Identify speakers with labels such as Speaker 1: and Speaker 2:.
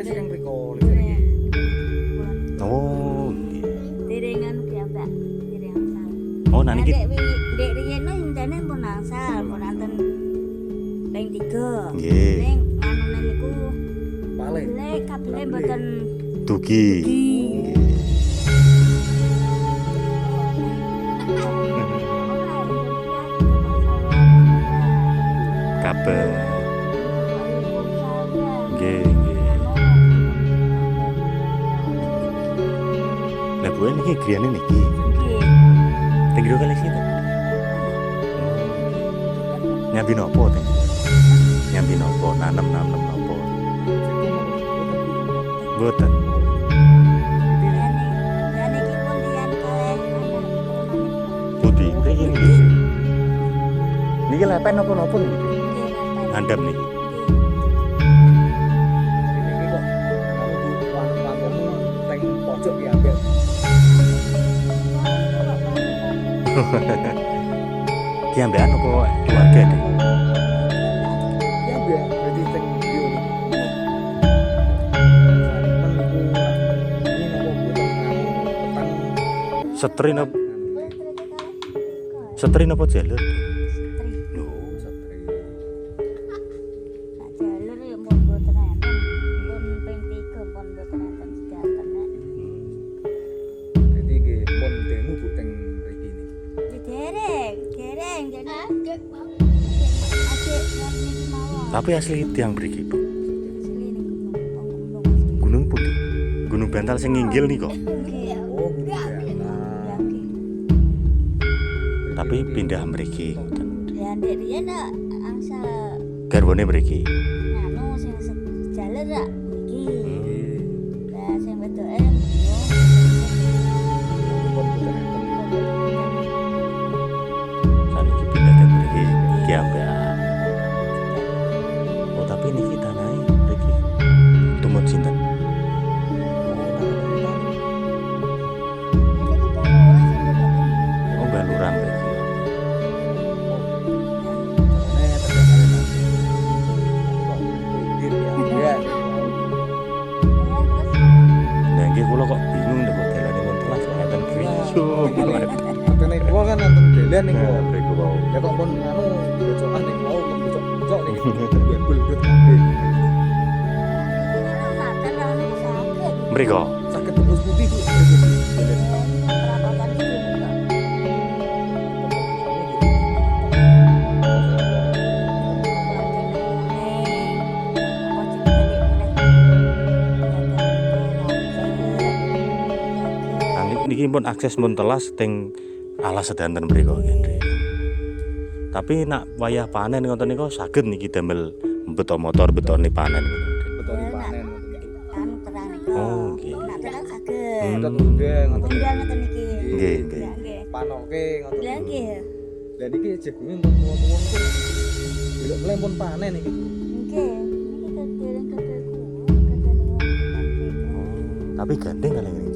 Speaker 1: sing mriko.
Speaker 2: Oh, nggih.
Speaker 3: Tiringan piyambak, tiringan angsal.
Speaker 2: Oh, nah niki
Speaker 3: Dek riyen intene pun angsal, pun anten ping 3.
Speaker 2: nggih.
Speaker 3: Ning anune niku
Speaker 1: Pale.
Speaker 3: kabele mboten
Speaker 2: Dugi. Nggih. Kabeh. Nggih, nggih. Lah Bu niki griyane niki. Teng kali sinten? Nyambi nopo teng? Nyambi nopo? Nanem nopo? Mboten. Putih, mriki niki. Niki lepen napa-napa niki? Ngandhap niki.
Speaker 1: Ini kok panggomu teng pojok ki ambek.
Speaker 2: Ki ambekan apa keluarga deh?
Speaker 1: Ya ambek berarti teng yo niku. Ini napa boten petang
Speaker 2: Setrin apa? Setrin apa jalur?
Speaker 1: lho setri.
Speaker 3: Jalur ya pun mboten enten. Pun ping 3 pun mboten enten sedanten nek.
Speaker 1: Jadi nggih pun demo Bu teng mriki niki.
Speaker 3: Dereng jane. Adek niki mawon.
Speaker 2: Tapi asli tiang mriki, Bu.
Speaker 3: Asli niku gunung.
Speaker 2: Gunung Putih. Gunung Bantal sing nginggil nih kok.
Speaker 3: Nggih.
Speaker 1: Oh, Bu.
Speaker 3: Ya nggih.
Speaker 2: Tapi pindah mriki.
Speaker 3: Ya ndek riyen nak angsal
Speaker 2: Garwane mriki.
Speaker 3: nganu sing jalur rak iki. Lah sing wedoke
Speaker 1: Pun boten enten.
Speaker 2: Saniki pindah teng mriki. Ki ambekan. Oh, tapi niki tanahe mriki. Tumut sinten? Oh, Baluran mriki. Nah, nggih kula kok bingung nek kok dalane wonten telas kok enten griya.
Speaker 1: Artine gua kan nonton delan nih gua.
Speaker 2: Mriku wau.
Speaker 1: Ya kok pun anu bocokan nih mau bocok nih. Bul-bul kabeh.
Speaker 2: Mriko.
Speaker 1: Sakit tembus putih Bu.
Speaker 2: Niki pun akses mun telas teng alas sedanten mriko nggih. Tapi nak wayah panen ngoten niku saged niki damel beto motor betone panen.
Speaker 1: Betul panen.
Speaker 3: Anu terang niku.
Speaker 2: Oh, nggih.
Speaker 3: Nak terang saged.
Speaker 1: Ngoten nggih ngoten.
Speaker 3: Tinggal ngoten niki.
Speaker 2: Nggih, nggih.
Speaker 3: Ya nggih.
Speaker 1: Panoke ngoten.
Speaker 3: Lah nggih.
Speaker 1: Lah niki jagunge pun tuwa-tuwa niku. Delok mleh pun panen iki.
Speaker 3: Nggih. Niki dereng kebeku. Kadane wong
Speaker 2: Tapi gandeng kali ini.